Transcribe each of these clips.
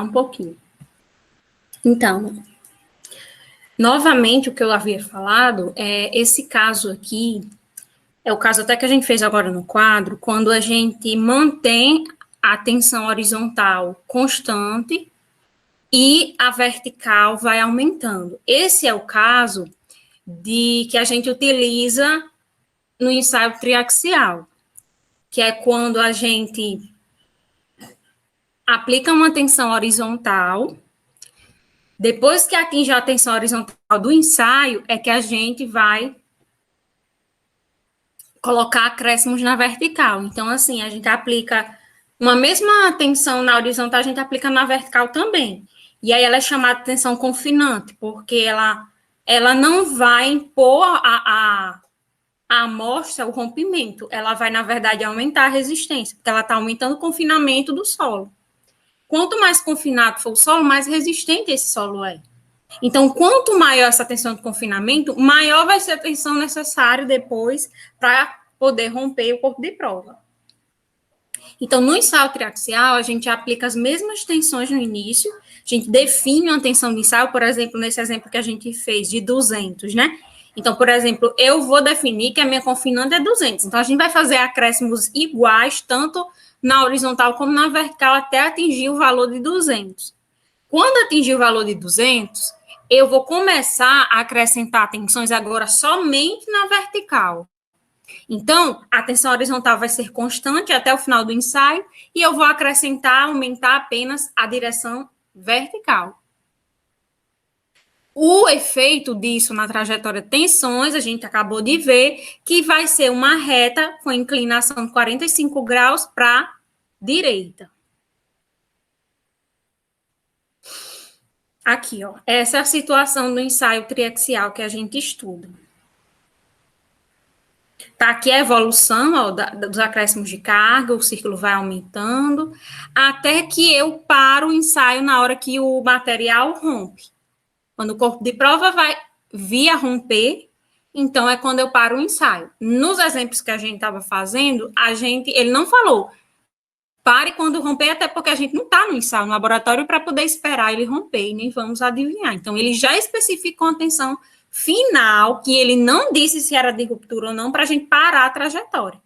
um pouquinho. Então, novamente, o que eu havia falado, esse caso aqui, é o caso até que a gente fez agora no quadro, quando a gente mantém a tensão horizontal constante e a vertical vai aumentando. Esse é o caso que a gente utiliza no ensaio triaxial, que é quando a gente aplica uma tensão horizontal. Depois que atinge a tensão horizontal do ensaio, é que a gente vai colocar acréscimos na vertical. Então, assim, a gente aplica uma mesma tensão na horizontal, a gente aplica na vertical também. E aí ela é chamada de tensão confinante, porque ela não vai impor a amostra, o rompimento. Ela vai, na verdade, aumentar a resistência, porque ela está aumentando o confinamento do solo. Quanto mais confinado for o solo, mais resistente esse solo é. Então, quanto maior essa tensão de confinamento, maior vai ser a tensão necessária depois para poder romper o corpo de prova. Então, no ensaio triaxial, a gente aplica as mesmas tensões no início, a gente define uma tensão de ensaio, por exemplo, nesse exemplo que a gente fez de 200, né? Então, por exemplo, eu vou definir que a minha confinante é 200. Então, a gente vai fazer acréscimos iguais, tanto na horizontal como na vertical, até atingir o valor de 200. Quando atingir o valor de 200, eu vou começar a acrescentar tensões agora somente na vertical. Então, a tensão horizontal vai ser constante até o final do ensaio e eu vou acrescentar, aumentar apenas a direção vertical. O efeito disso na trajetória de tensões, a gente acabou de ver que vai ser uma reta com inclinação de 45 graus para a direita. Aqui, ó, essa é a situação do ensaio triaxial que a gente estuda. Tá aqui a evolução, ó, dos acréscimos de carga, o círculo vai aumentando, até que eu paro o ensaio na hora que o material rompe. Quando o corpo de prova vai vir a romper, então é quando eu paro o ensaio. Nos exemplos que a gente estava fazendo, ele não falou pare quando romper, até porque a gente não está no ensaio, no laboratório, para poder esperar ele romper, e nem vamos adivinhar. Então, ele já especificou a tensão final, que ele não disse se era de ruptura ou não, para a gente parar a trajetória.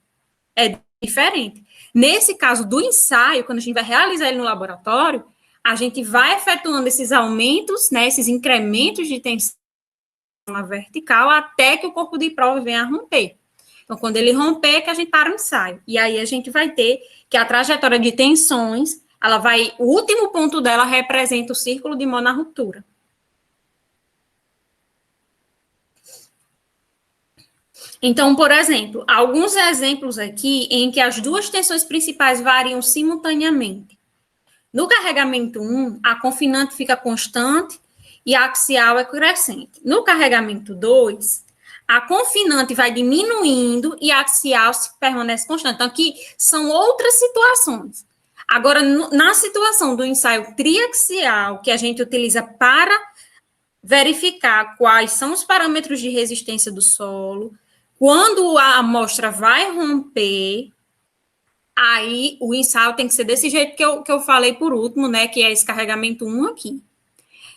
É diferente. Nesse caso do ensaio, quando a gente vai realizar ele no laboratório, a gente vai efetuando esses aumentos, né, esses incrementos de tensão na vertical, até que o corpo de prova venha a romper. Então, quando ele romper, é que a gente para o ensaio. E aí a gente vai ter que a trajetória de tensões, o último ponto dela representa o círculo de monorruptura. Então, por exemplo, alguns exemplos aqui em que as duas tensões principais variam simultaneamente. No carregamento 1, a confinante fica constante e a axial é crescente. No carregamento 2, a confinante vai diminuindo e a axial permanece constante. Então, aqui são outras situações. Agora, na situação do ensaio triaxial, que a gente utiliza para verificar quais são os parâmetros de resistência do solo, quando a amostra vai romper, aí o ensaio tem que ser desse jeito que eu falei por último, né? Que é esse carregamento 1 aqui.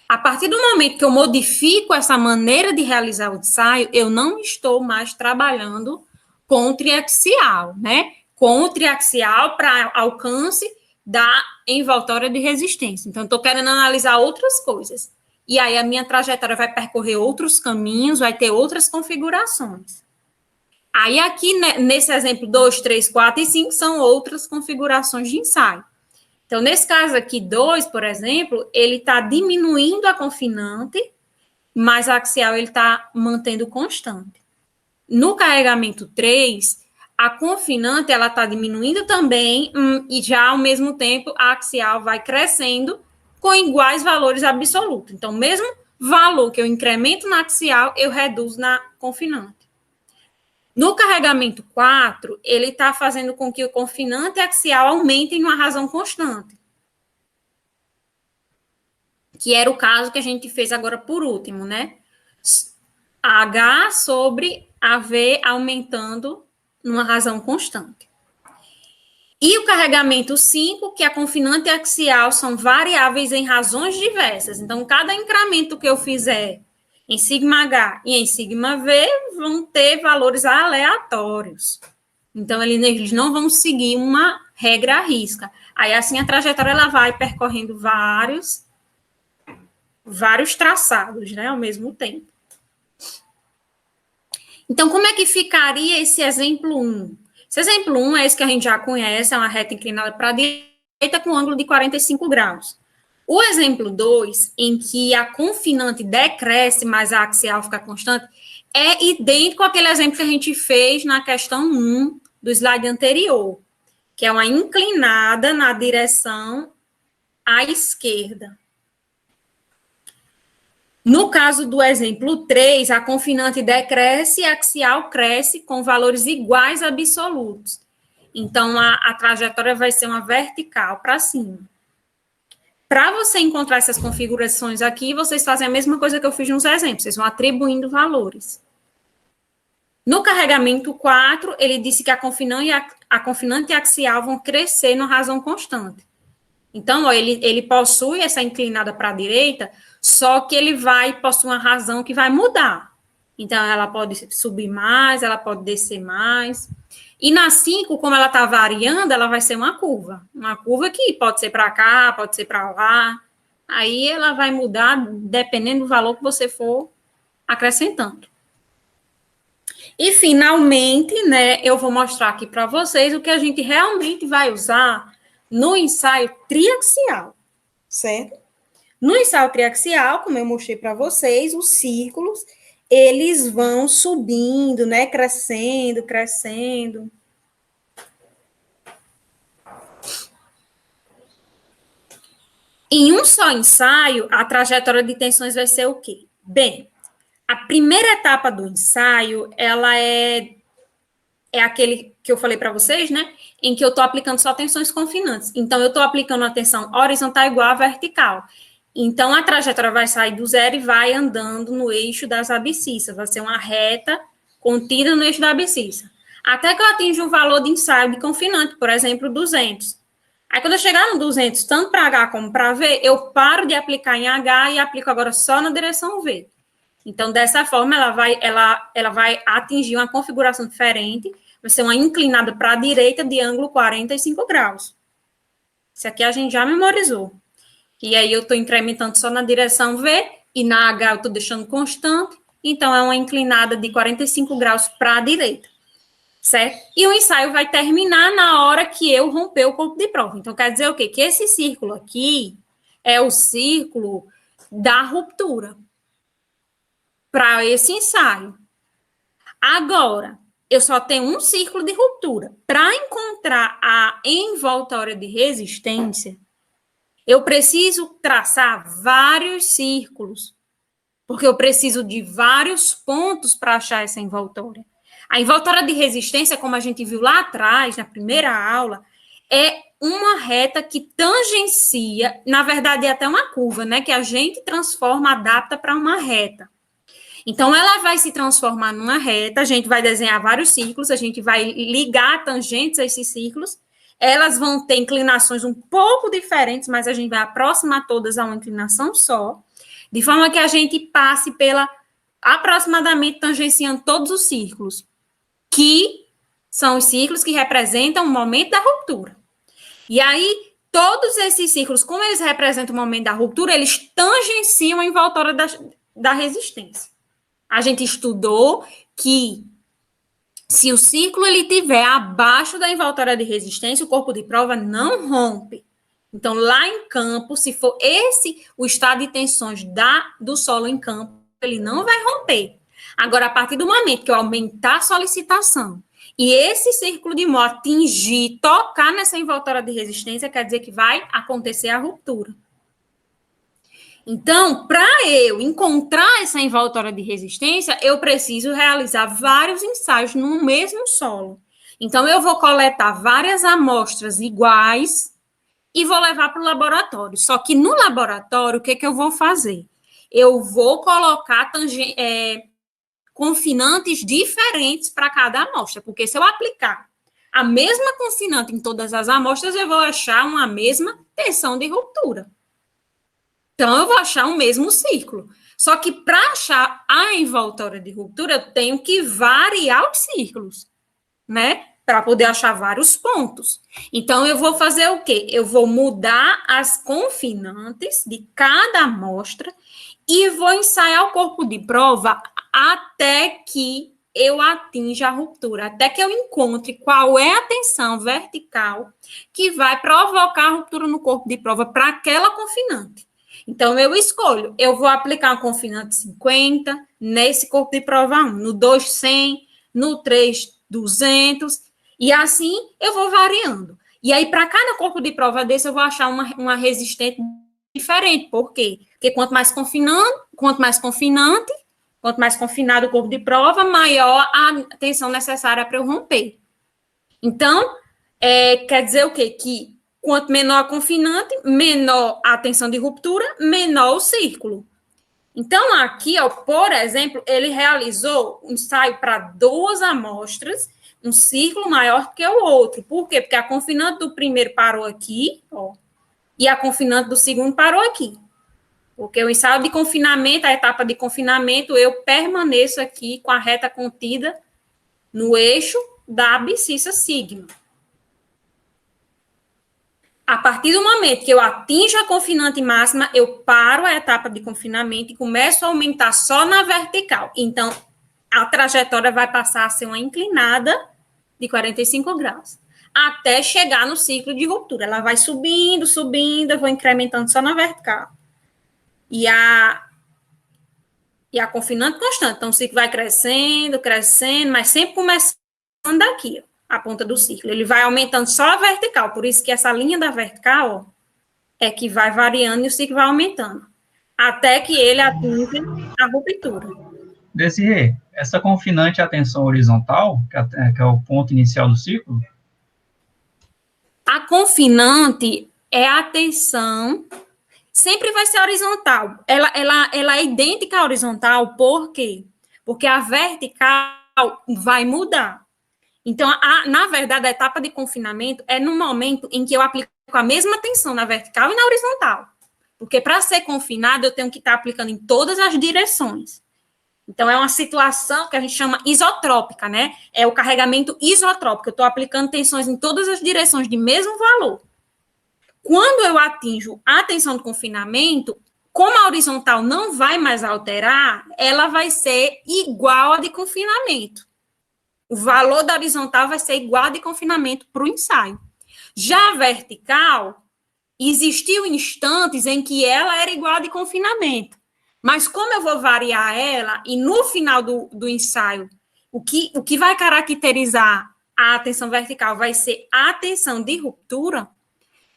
A partir do momento que eu modifico essa maneira de realizar o ensaio, eu não estou mais trabalhando com o triaxial, né? Com o triaxial para alcance da envoltória de resistência. Então, estou querendo analisar outras coisas. E aí, a minha trajetória vai percorrer outros caminhos, vai ter outras configurações. Aí, aqui, nesse exemplo 2, 3, 4 e 5, são outras configurações de ensaio. Então, nesse caso aqui, 2, por exemplo, ele está diminuindo a confinante, mas a axial ele está mantendo constante. No carregamento 3, a confinante ela está diminuindo também e já, ao mesmo tempo, a axial vai crescendo com iguais valores absolutos. Então, mesmo valor que eu incremento na axial, eu reduzo na confinante. No carregamento 4, ele está fazendo com que o confinante e a axial aumentem numa razão constante. Que era o caso que a gente fez agora por último, né? H sobre AV aumentando numa razão constante. E o carregamento 5, que a confinante axial são variáveis em razões diversas. Então, cada incremento que eu fizer em sigma H e em sigma V vão ter valores aleatórios. Então, eles não vão seguir uma regra à risca. Aí, assim, a trajetória ela vai percorrendo vários traçados, né, ao mesmo tempo. Então, como é que ficaria esse exemplo 1? Esse exemplo 1 é esse que a gente já conhece, é uma reta inclinada para a direita com ângulo de 45 graus. O exemplo 2, em que a confinante decresce, mas a axial fica constante, é idêntico àquele exemplo que a gente fez na questão 1 do slide anterior, que é uma inclinada na direção à esquerda. No caso do exemplo 3, a confinante decresce e a axial cresce com valores iguais absolutos. Então, a trajetória vai ser uma vertical para cima. Para você encontrar essas configurações aqui, vocês fazem a mesma coisa que eu fiz nos exemplos, vocês vão atribuindo valores. No carregamento 4, ele disse que a confinante e a axial vão crescer na razão constante. Então, ó, ele possui essa inclinada para a direita, só que ele vai possuir uma razão que vai mudar. Então, ela pode subir mais, ela pode descer mais. E na 5, como ela está variando, ela vai ser uma curva. Uma curva que pode ser para cá, pode ser para lá. Aí ela vai mudar dependendo do valor que você for acrescentando. E, finalmente, né, eu vou mostrar aqui para vocês o que a gente realmente vai usar no ensaio triaxial, certo? No ensaio triaxial, como eu mostrei para vocês, os círculos, eles vão subindo, né, crescendo, crescendo. Em um só ensaio, a trajetória de tensões vai ser o quê? Bem, a primeira etapa do ensaio, ela é aquele que eu falei para vocês, né? Em que eu estou aplicando só tensões confinantes. Então, eu estou aplicando a tensão horizontal igual a vertical. Então, a trajetória vai sair do zero e vai andando no eixo das abscissas. Vai ser uma reta contida no eixo da abscissa. Até que eu atinja um valor de ensaio de confinante, por exemplo, 200. Aí, quando eu chegar no 200, tanto para H como para V, eu paro de aplicar em H e aplico agora só na direção V. Então, dessa forma, ela vai atingir uma configuração diferente, vai ser uma inclinada para a direita de ângulo 45 graus. Isso aqui a gente já memorizou. E aí eu estou incrementando só na direção V, e na H eu estou deixando constante, então é uma inclinada de 45 graus para a direita, certo? E o ensaio vai terminar na hora que eu romper o corpo de prova. Então, quer dizer o quê? Que esse círculo aqui é o círculo da ruptura para esse ensaio. Agora, eu só tenho um círculo de ruptura. Para encontrar a envoltória de resistência, eu preciso traçar vários círculos, porque eu preciso de vários pontos para achar essa envoltória. A envoltória de resistência, como a gente viu lá atrás, na primeira aula, é uma reta que tangencia, na verdade é até uma curva, né, que a gente transforma, adapta para uma reta. Então, ela vai se transformar numa reta, a gente vai desenhar vários círculos, a gente vai ligar tangentes a esses círculos, elas vão ter inclinações um pouco diferentes, mas a gente vai aproximar todas a uma inclinação só, de forma que a gente passe pela, aproximadamente, tangenciando todos os círculos, que são os círculos que representam o momento da ruptura. E aí, todos esses círculos, como eles representam o momento da ruptura, eles tangenciam a envoltória da resistência. A gente estudou que se o círculo ele tiver abaixo da envoltória de resistência, o corpo de prova não rompe. Então, lá em campo, se for esse o estado de tensões do solo em campo, ele não vai romper. Agora, a partir do momento que eu aumentar a solicitação e esse círculo de Mohr atingir, tocar nessa envoltória de resistência, quer dizer que vai acontecer a ruptura. Então, para eu encontrar essa envoltória de resistência, eu preciso realizar vários ensaios no mesmo solo. Então, eu vou coletar várias amostras iguais e vou levar para o laboratório. Só que no laboratório, o que eu vou fazer? Eu vou colocar confinantes diferentes para cada amostra, porque se eu aplicar a mesma confinante em todas as amostras, eu vou achar uma mesma tensão de ruptura. Então, eu vou achar um mesmo círculo. Só que para achar a envoltória de ruptura, eu tenho que variar os círculos, né? Para poder achar vários pontos. Então, eu vou fazer o quê? Eu vou mudar as confinantes de cada amostra e vou ensaiar o corpo de prova até que eu atinja a ruptura, até que eu encontre qual é a tensão vertical que vai provocar a ruptura no corpo de prova para aquela confinante. Então, eu escolho, eu vou aplicar uma confinante 50 nesse corpo de prova 1, no 2, 100, no 3, 200, e assim eu vou variando. E aí, para cada corpo de prova desse, eu vou achar uma resistente diferente. Por quê? Porque quanto mais confinado o corpo de prova, maior a tensão necessária para eu romper. Então, quer dizer o quê? Que quanto menor a confinante, menor a tensão de ruptura, menor o círculo. Então, aqui, ó, por exemplo, ele realizou um ensaio para 2 amostras, um círculo maior que o outro. Por quê? Porque a confinante do primeiro parou aqui, ó, e a confinante do segundo parou aqui. Porque o ensaio de confinamento, a etapa de confinamento, eu permaneço aqui com a reta contida no eixo da abscissa sigma. A partir do momento que eu atinjo a confinante máxima, eu paro a etapa de confinamento e começo a aumentar só na vertical. Então, a trajetória vai passar a ser uma inclinada de 45 graus, até chegar no ciclo de ruptura. Ela vai subindo, subindo, eu vou incrementando só na vertical. E a confinante constante. Então, o ciclo vai crescendo, crescendo, mas sempre começando daqui, ó, a ponta do ciclo. Ele vai aumentando só a vertical, por isso que essa linha da vertical, ó, é que vai variando e o ciclo vai aumentando, até que ele atinja a ruptura. Desirê, essa confinante é a tensão horizontal, que é o ponto inicial do ciclo? A confinante é a tensão, sempre vai ser horizontal. Ela é idêntica à horizontal, por quê? Porque a vertical vai mudar. Então, na verdade, a etapa de confinamento é no momento em que eu aplico a mesma tensão na vertical e na horizontal. Porque para ser confinado, eu tenho que estar aplicando em todas as direções. Então, é uma situação que a gente chama isotrópica, né? É o carregamento isotrópico. Eu estou aplicando tensões em todas as direções de mesmo valor. Quando eu atinjo a tensão de confinamento, como a horizontal não vai mais alterar, ela vai ser igual a de confinamento. O valor da horizontal vai ser igual a de confinamento para o ensaio. Já a vertical, existiu instantes em que ela era igual a de confinamento. Mas como eu vou variar ela, e no final do ensaio, o que vai caracterizar a tensão vertical vai ser a tensão de ruptura,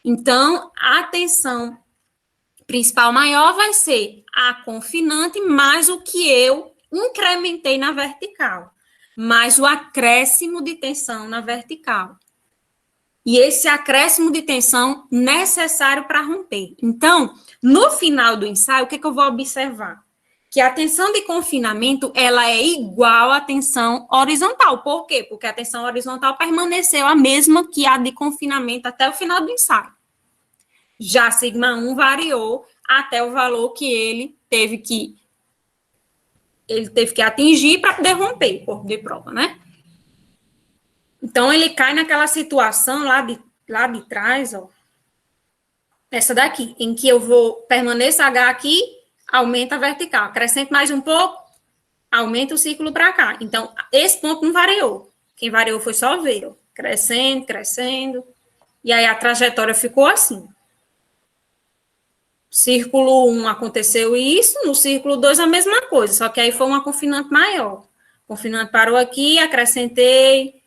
então a tensão principal maior vai ser a confinante mais o que eu incrementei na vertical, mais o acréscimo de tensão na vertical. E esse acréscimo de tensão necessário para romper. Então, no final do ensaio, o que eu vou observar? Que a tensão de confinamento, ela é igual à tensão horizontal. Por quê? Porque a tensão horizontal permaneceu a mesma que a de confinamento até o final do ensaio. Já sigma 1 variou até o valor que ele teve que atingir para poder romper o corpo de prova, né? Então, ele cai naquela situação lá de trás, ó, essa daqui, em que eu vou permanecer H aqui, aumenta a vertical, acrescento mais um pouco, aumenta o círculo para cá. Então, esse ponto não variou. Quem variou foi só V, ó, crescendo, crescendo, e aí a trajetória ficou assim. Círculo 1 aconteceu isso, no círculo 2 a mesma coisa, só que aí foi uma confinante maior. Confinante parou aqui, acrescentei,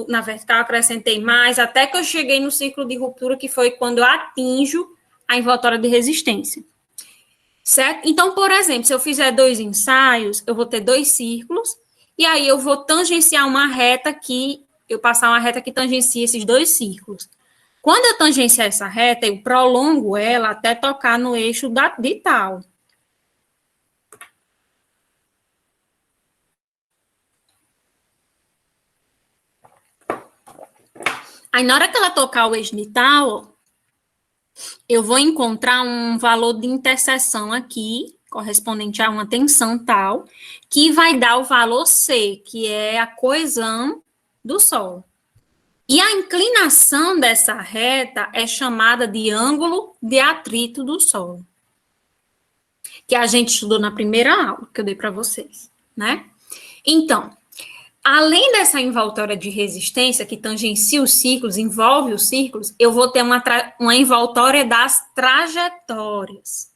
na vertical acrescentei mais, até que eu cheguei no círculo de ruptura, que foi quando eu atinjo a envoltória de resistência. Certo? Então, por exemplo, se eu fizer 2 ensaios, eu vou ter 2 círculos, e aí eu vou tangenciar uma reta eu passar uma reta que tangencia esses 2 círculos. Quando eu tangenciar essa reta, eu prolongo ela até tocar no eixo de tal. Aí, na hora que ela tocar o eixo de tal, eu vou encontrar um valor de interseção aqui, correspondente a uma tensão tal, que vai dar o valor C, que é a coesão do solo. E a inclinação dessa reta é chamada de ângulo de atrito do solo, que a gente estudou na primeira aula que eu dei para vocês, né? Então, além dessa envoltória de resistência que tangencia os círculos, envolve os círculos, eu vou ter uma envoltória das trajetórias,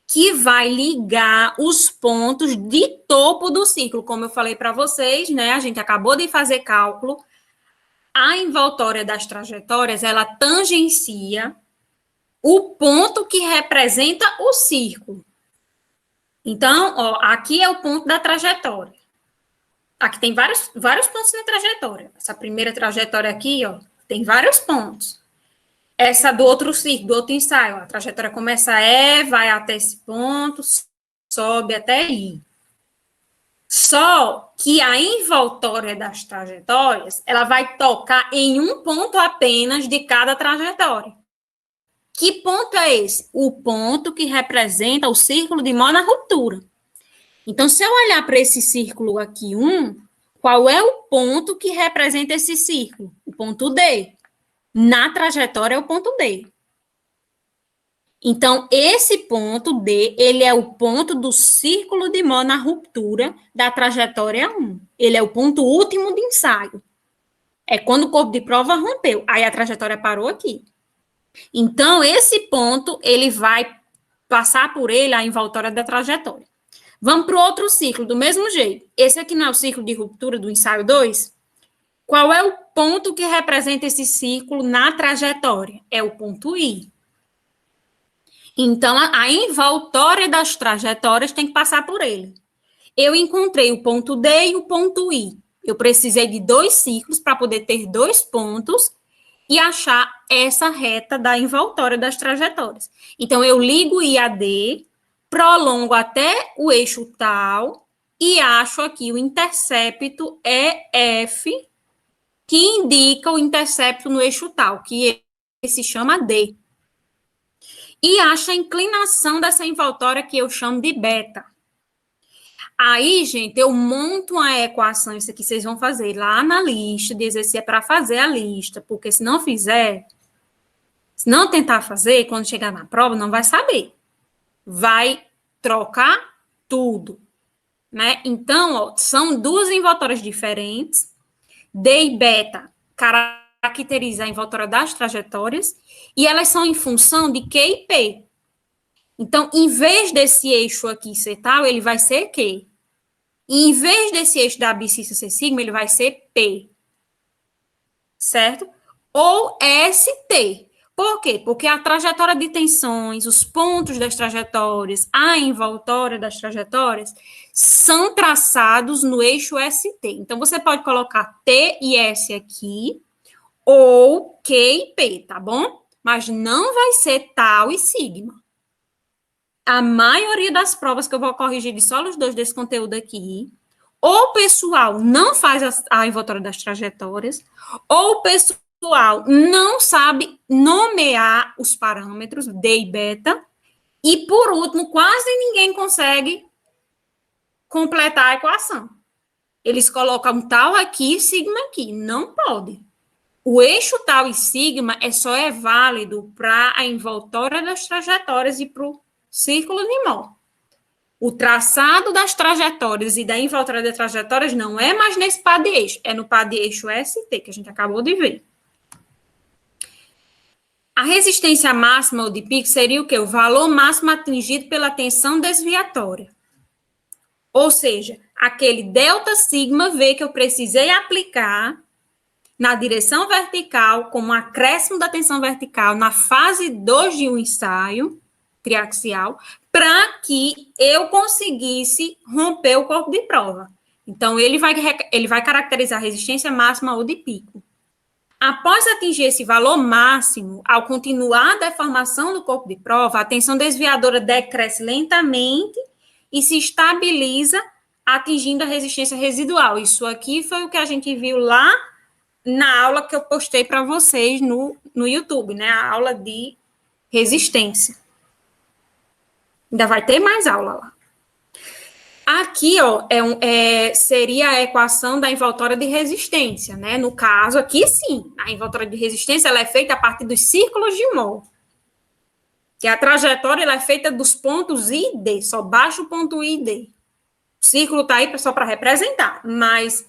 que vai ligar os pontos de topo do círculo. Como eu falei para vocês, né? A gente acabou de fazer cálculo. A envoltória das trajetórias, ela tangencia o ponto que representa o círculo. Então, ó, aqui é o ponto da trajetória. Aqui tem vários pontos na trajetória. Essa primeira trajetória aqui, ó, tem vários pontos. Essa do outro círculo, do outro ensaio, a trajetória começa E, vai até esse ponto, sobe até I. Só que a envoltória das trajetórias, ela vai tocar em um ponto apenas de cada trajetória. Que ponto é esse? O ponto que representa o círculo de mó na ruptura. Então, se eu olhar para esse círculo aqui, qual é o ponto que representa esse círculo? O ponto D. Na trajetória é o ponto D. Então, esse ponto D, ele é o ponto do círculo de mó na ruptura da trajetória 1. Ele é o ponto último de ensaio. É quando o corpo de prova rompeu. Aí a trajetória parou aqui. Então, esse ponto, ele vai passar por ele a envoltória da trajetória. Vamos para o outro ciclo, do mesmo jeito. Esse aqui não é o ciclo de ruptura do ensaio 2? Qual é o ponto que representa esse círculo na trajetória? É o ponto I. Então, a envoltória das trajetórias tem que passar por ele. Eu encontrei o ponto D e o ponto I. Eu precisei de 2 ciclos para poder ter 2 pontos e achar essa reta da envoltória das trajetórias. Então, eu ligo I a D, prolongo até o eixo tal e acho aqui o intercepto EF, que indica o intercepto no eixo tal, que se chama D. E acho a inclinação dessa envoltória, que eu chamo de beta. Aí, gente, eu monto uma equação, isso aqui vocês vão fazer lá na lista, de exercício é para fazer a lista, porque se não fizer, se não tentar fazer, quando chegar na prova, não vai saber. Vai trocar tudo, né? Então, ó, são 2 envoltórias diferentes. D e beta caracteriza a envoltória das trajetórias e elas são em função de Q e P. Então, em vez desse eixo aqui ser tal, ele vai ser Q. E em vez desse eixo da abscissa ser sigma, ele vai ser P. Certo? Ou ST. Por quê? Porque a trajetória de tensões, os pontos das trajetórias, a envoltória das trajetórias, são traçados no eixo ST. Então, você pode colocar T e S aqui, ou Q e P, tá bom? Mas não vai ser tal e sigma. A maioria das provas que eu vou corrigir de só os 2 desse conteúdo aqui, ou o pessoal não faz a envoltória das trajetórias, ou o pessoal não sabe nomear os parâmetros D e beta, e, por último, quase ninguém consegue completar a equação. Eles colocam tal aqui e sigma aqui. Não pode. O eixo tal e sigma só é válido para a envoltória das trajetórias e para o círculo de mó. O traçado das trajetórias e da envoltória das trajetórias não é mais nesse par de eixo, é no par de eixo ST, que a gente acabou de ver. A resistência máxima ou de pico seria o quê? O valor máximo atingido pela tensão desviatória. Ou seja, aquele delta sigma V que eu precisei aplicar na direção vertical, como acréscimo da tensão vertical na fase 2 de um ensaio triaxial, para que eu conseguisse romper o corpo de prova. Então, ele vai caracterizar a resistência máxima ou de pico. Após atingir esse valor máximo, ao continuar a deformação do corpo de prova, a tensão desviadora decresce lentamente e se estabiliza, atingindo a resistência residual. Isso aqui foi o que a gente viu lá na aula que eu postei para vocês no YouTube, né? A aula de resistência. Ainda vai ter mais aula lá. Aqui, ó, seria a equação da envoltória de resistência, né? No caso, aqui sim, a envoltória de resistência ela é feita a partir dos círculos de Mohr. Que a trajetória ela é feita dos pontos I e D, só baixa o ponto I e D. O círculo está aí só para representar, mas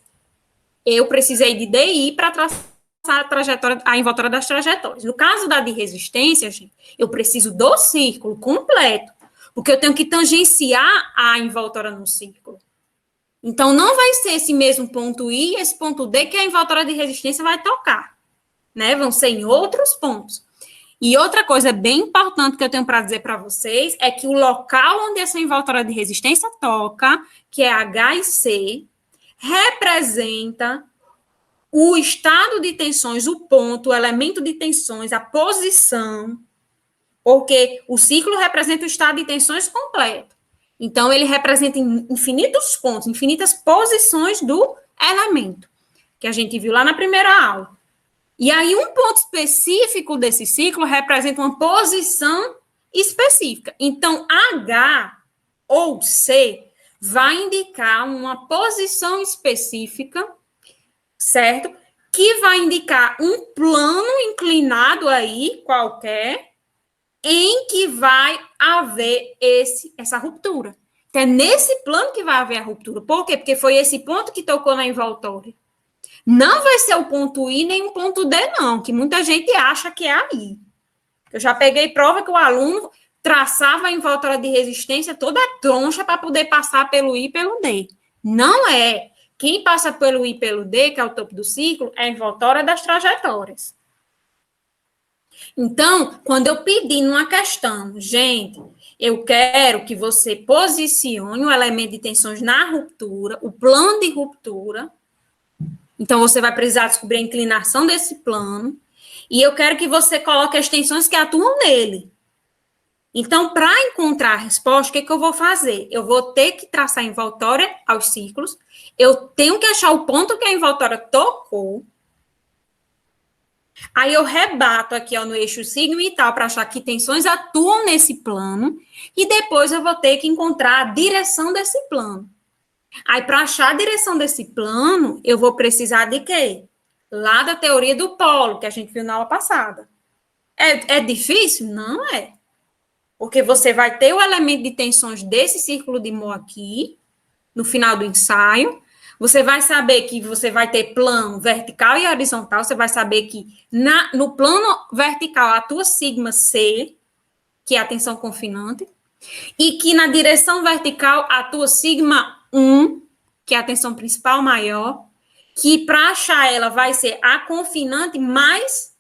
eu precisei de DI para traçar a trajetória, a envoltória das trajetórias. No caso da de resistência, gente, eu preciso do círculo completo, porque eu tenho que tangenciar a envoltória no círculo. Então, não vai ser esse mesmo ponto I e esse ponto D que a envoltória de resistência vai tocar, né? Vão ser em outros pontos. E outra coisa bem importante que eu tenho para dizer para vocês é que o local onde essa envoltória de resistência toca, que é H e C, representa o estado de tensões, o ponto, o elemento de tensões, a posição, porque o ciclo representa o estado de tensões completo. Então, ele representa infinitos pontos, infinitas posições do elemento, que a gente viu lá na primeira aula. E aí, um ponto específico desse ciclo representa uma posição específica. Então, H ou C vai indicar uma posição específica, certo? Que vai indicar um plano inclinado aí, qualquer, em que vai haver essa ruptura. Então, é nesse plano que vai haver a ruptura. Por quê? Porque foi esse ponto que tocou na envoltória. Não vai ser o ponto I nem o ponto D, não, que muita gente acha que é aí. Eu já peguei prova que o aluno traçava a envoltória de resistência toda troncha para poder passar pelo I e pelo D. Não é. Quem passa pelo I e pelo D, que é o topo do ciclo, é a envoltória das trajetórias. Então, quando eu pedi numa questão, gente, eu quero que você posicione o elemento de tensões na ruptura, o plano de ruptura. Então, você vai precisar descobrir a inclinação desse plano. E eu quero que você coloque as tensões que atuam nele. Então, para encontrar a resposta, o que eu vou fazer? Eu vou ter que traçar a envoltória aos círculos. Eu tenho que achar o ponto que a envoltória tocou. Aí eu rebato aqui, ó, no eixo signo e tal, para achar que tensões atuam nesse plano. E depois eu vou ter que encontrar a direção desse plano. Aí, para achar a direção desse plano, eu vou precisar de quê? Lá da teoria do polo, que a gente viu na aula passada. É difícil? Não é. Porque você vai ter o elemento de tensões desse círculo de Mohr aqui, no final do ensaio. Você vai saber que você vai ter plano vertical e horizontal. Você vai saber que no plano vertical atua sigma C, que é a tensão confinante, e que na direção vertical atua sigma 1, que é a tensão principal maior, que para achar ela vai ser a confinante mais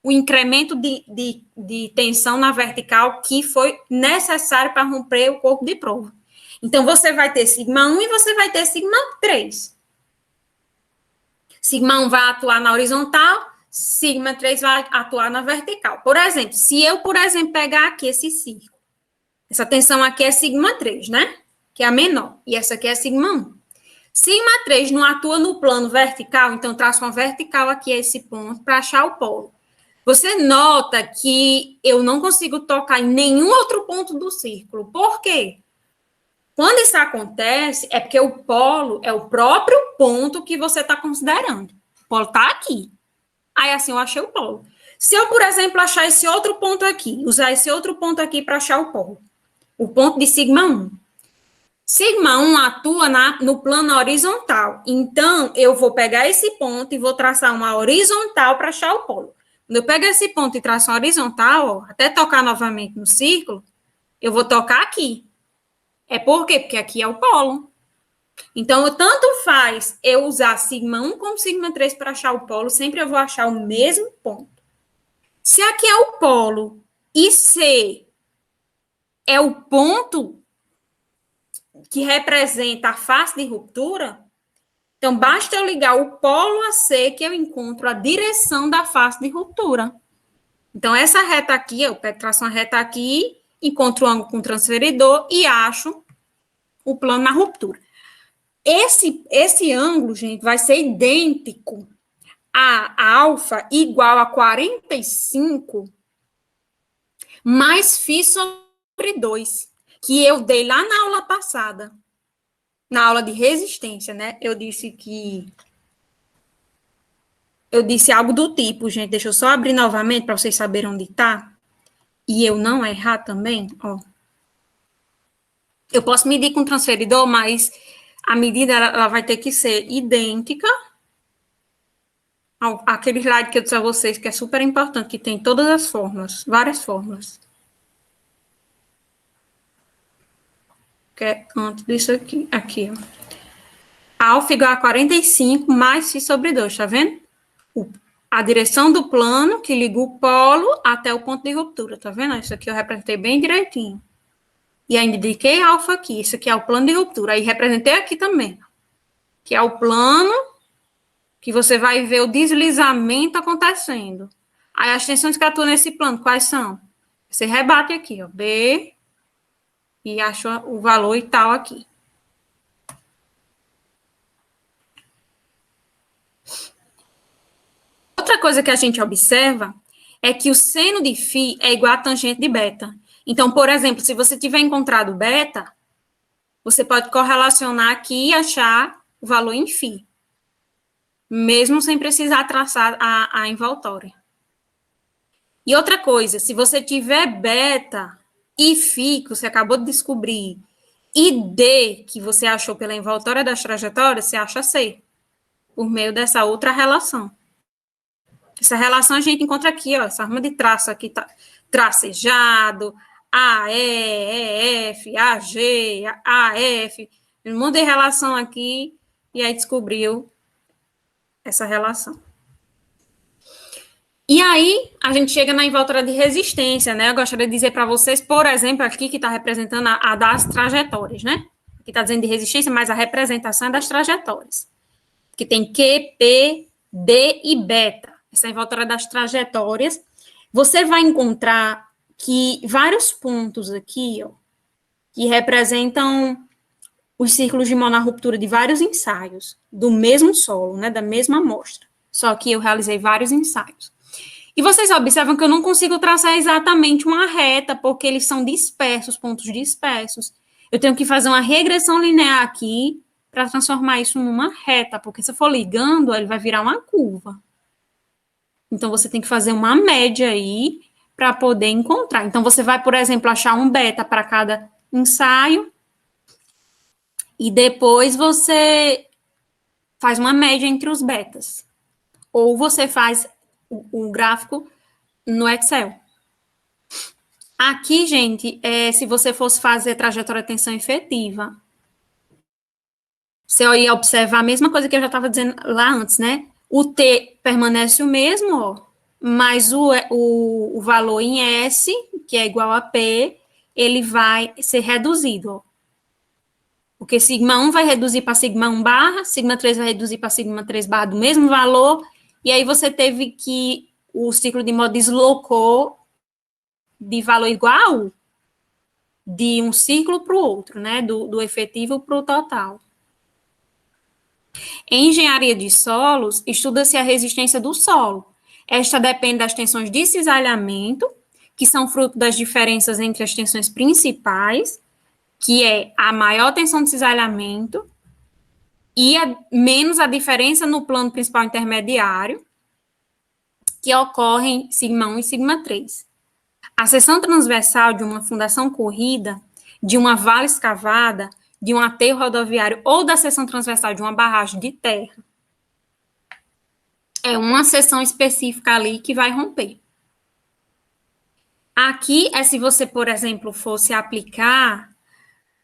o incremento de tensão na vertical que foi necessário para romper o corpo de prova. Então, você vai ter sigma 1 e você vai ter sigma 3. Sigma 1 vai atuar na horizontal, sigma 3 vai atuar na vertical. Por exemplo, se eu, pegar aqui esse círculo, essa tensão aqui é sigma 3, né? Que é a menor. E essa aqui é sigma 1. Sigma 3 não atua no plano vertical, então traço uma vertical aqui a esse ponto para achar o polo. Você nota que eu não consigo tocar em nenhum outro ponto do círculo. Por quê? Quando isso acontece, é porque o polo é o próprio ponto que você está considerando. O polo está aqui. Aí, assim, eu achei o polo. Se eu, por exemplo, achar esse outro ponto aqui, usar esse outro ponto aqui para achar o polo, o ponto de sigma 1. Sigma 1 atua no plano horizontal. Então, eu vou pegar esse ponto e vou traçar uma horizontal para achar o polo. Quando eu pego esse ponto e traço uma horizontal, ó, até tocar novamente no círculo, eu vou tocar aqui. É por quê? Porque aqui é o polo. Então, tanto faz eu usar sigma 1 como sigma 3 para achar o polo, sempre eu vou achar o mesmo ponto. Se aqui é o polo e C é o ponto que representa a face de ruptura, então basta eu ligar o polo a C que eu encontro a direção da face de ruptura. Então, essa reta aqui, eu traço uma reta aqui, encontro o ângulo com o transferidor e acho o plano na ruptura. Esse ângulo, gente, vai ser idêntico a alfa igual a 45 mais φ sobre 2, que eu dei lá na aula passada, na aula de resistência, né? Eu disse algo do tipo, gente, deixa eu só abrir novamente para vocês saberem onde está, e eu não errar também, ó. Eu posso medir com transferidor, mas a medida ela vai ter que ser idêntica àquele slide que eu disse a vocês, que é super importante, que tem todas as fórmulas, várias fórmulas. Que é antes disso aqui, ó. Alfa igual a 45 mais φ sobre 2, tá vendo? A direção do plano que liga o polo até o ponto de ruptura, tá vendo? Isso aqui eu representei bem direitinho. E ainda indiquei alfa aqui, isso aqui é o plano de ruptura. Aí representei aqui também, que é o plano que você vai ver o deslizamento acontecendo. Aí as tensões que atuam nesse plano, quais são? Você rebate aqui, ó, B, e acha o valor e tal aqui. Outra coisa que a gente observa é que o seno de φ é igual a tangente de beta. Então, por exemplo, se você tiver encontrado beta, você pode correlacionar aqui e achar o valor em φ, mesmo sem precisar traçar a envoltória. E outra coisa, se você tiver beta e φ, que você acabou de descobrir, e D, que você achou pela envoltória das trajetórias, você acha C, por meio dessa outra relação. Essa relação a gente encontra aqui, ó, essa arma de traço aqui, tá tracejado, AE, EF, AG, AF, um monte de relação aqui, e aí descobriu essa relação. E aí, a gente chega na envoltória de resistência, né? Eu gostaria de dizer para vocês, por exemplo, aqui que está representando a das trajetórias, né? Aqui está dizendo de resistência, mas a representação é das trajetórias. Que tem Q, P, D e beta. Essa envoltória das trajetórias. Você vai encontrar que vários pontos aqui, ó, que representam os círculos de monorruptura de vários ensaios, do mesmo solo, né? Da mesma amostra. Só que eu realizei vários ensaios. E vocês observam que eu não consigo traçar exatamente uma reta, porque eles são dispersos, pontos dispersos. Eu tenho que fazer uma regressão linear aqui para transformar isso numa reta, porque se eu for ligando, ele vai virar uma curva. Então, você tem que fazer uma média aí para poder encontrar. Então, você vai, por exemplo, achar um beta para cada ensaio e depois você faz uma média entre os betas. Ou você faz o gráfico no Excel. Aqui, gente, se você fosse fazer trajetória de tensão efetiva, você ia observar a mesma coisa que eu já estava dizendo lá antes, né? O T permanece o mesmo, ó, mas o valor em S, que é igual a P, ele vai ser reduzido, ó. Porque sigma 1 vai reduzir para sigma 1 barra, sigma 3 vai reduzir para sigma 3 barra do mesmo valor, e aí você teve que o ciclo de modo deslocou de valor igual de um ciclo para o outro, né? Do efetivo para o total. Em engenharia de solos, estuda-se a resistência do solo. Esta depende das tensões de cisalhamento, que são fruto das diferenças entre as tensões principais, que é a maior tensão de cisalhamento, e menos a diferença no plano principal intermediário, que ocorrem sigma 1 e sigma 3. A seção transversal de uma fundação corrida, de uma vala escavada, de um aterro rodoviário ou da seção transversal de uma barragem de terra, é uma seção específica ali que vai romper. Aqui é se você, por exemplo, fosse aplicar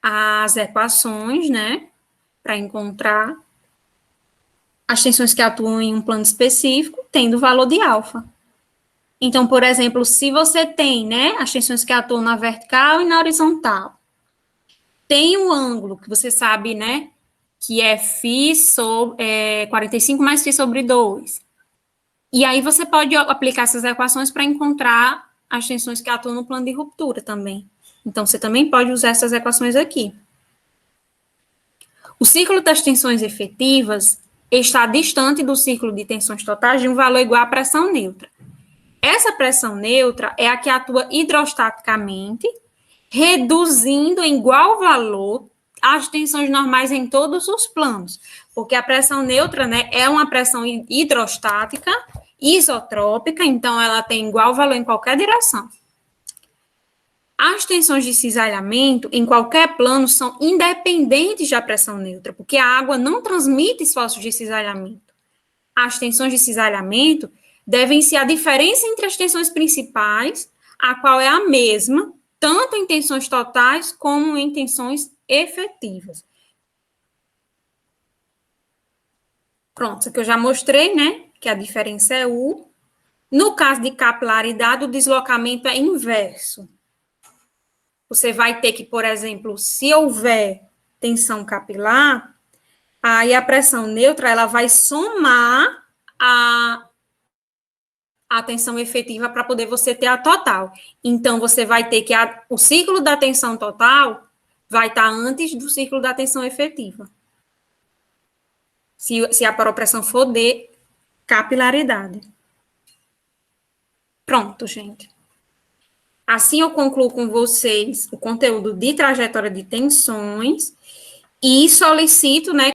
as equações, né, para encontrar as tensões que atuam em um plano específico, tendo o valor de alfa. Então, por exemplo, se você tem, né, as tensões que atuam na vertical e na horizontal, tem um ângulo que você sabe, né, que é φ sobre 45 mais φ sobre 2. E aí você pode aplicar essas equações para encontrar as tensões que atuam no plano de ruptura também. Então, você também pode usar essas equações aqui. O ciclo das tensões efetivas está distante do círculo de tensões totais de um valor igual à pressão neutra. Essa pressão neutra é a que atua hidrostaticamente, reduzindo em igual valor as tensões normais em todos os planos, porque a pressão neutra, né, é uma pressão hidrostática, isotrópica, então ela tem igual valor em qualquer direção. As tensões de cisalhamento, em qualquer plano, são independentes da pressão neutra, porque a água não transmite esforços de cisalhamento. As tensões de cisalhamento devem ser a diferença entre as tensões principais, a qual é a mesma, tanto em tensões totais como em tensões efetivas. Pronto, isso aqui eu já mostrei, né? Que a diferença é U. No caso de capilaridade, o deslocamento é inverso. Você vai ter que, por exemplo, se houver tensão capilar, aí a pressão neutra ela vai somar a tensão efetiva para poder você ter a total. Então, você vai ter que o ciclo da tensão total vai estar antes do ciclo da tensão efetiva. Se a pressão for de capilaridade. Pronto, gente. Assim eu concluo com vocês o conteúdo de trajetória de tensões e solicito, né,